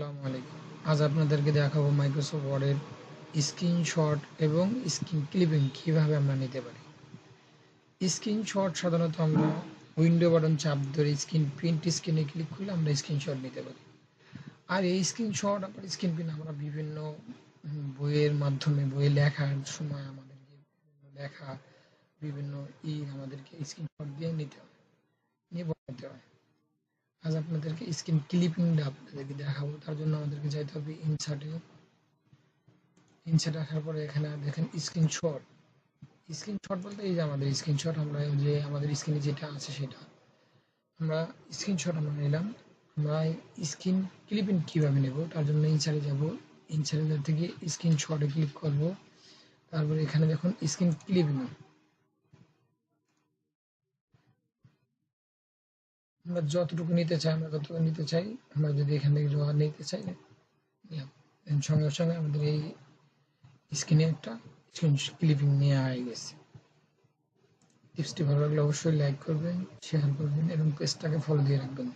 আসসালামু আলাইকুম। আজ আপনাদেরকে দেখাবো মাইক্রোসফট ওয়ার্ডের স্ক্রিনশট এবং স্ক্রিন ক্লিপিং কিভাবে আমরা নিতে পারি। স্ক্রিনশট সাধারণত আমরা উইন্ডো বাটন চাপ ধরে প্রিন্ট স্ক্রিনে ক্লিক করলে আমরা স্ক্রিনশট নিতে পারি। আর এই স্ক্রিনশট আবার স্ক্রিন প্রিন্ট আমরা বিভিন্ন বইয়ের মাধ্যমে বইয়ে লেখার সময় আমাদেরকে লেখা বিভিন্ন আমাদেরকে স্ক্রিনশট দিয়ে নিতে হয়, নিয়ে বানাতে হয়। আজ আপনাদেরকে স্ক্রিন ক্লিপিংটা আপনাদেরকে দেখাবো। তার জন্য আমাদেরকে যাইতে হবে ইনসার্টে আসার পরে এখানে দেখেন স্ক্রিনশট বলতে এই যে আমাদের স্ক্রিনশট আমরা যে আমাদের স্ক্রিনে যেটা আছে সেটা আমরা স্ক্রিনশট আমরা নিলাম। আমরা স্ক্রিন ক্লিপিং কিভাবে নেব তার জন্য ইনসার্টে যাব। ইনসার্টে থেকে স্ক্রিনশটে ক্লিক করব। তারপরে এখানে দেখুন স্ক্রিন ক্লিপিং আমরা যতটুকু নিতে চাই আমরা ততটুকু নিতে চাই। আমরা যদি এখান থেকে জোগাড় নিতে চাই নিলাম, সঙ্গে সঙ্গে আমাদের এই স্ক্রিনে একটা স্ক্রিন ক্লিপিং নেওয়া হয়ে গেছে। টিপসটি ভালো লাগলে অবশ্যই লাইক করবেন, শেয়ার করবেন এবং পেজটাকে ফলো দিয়ে রাখবেন।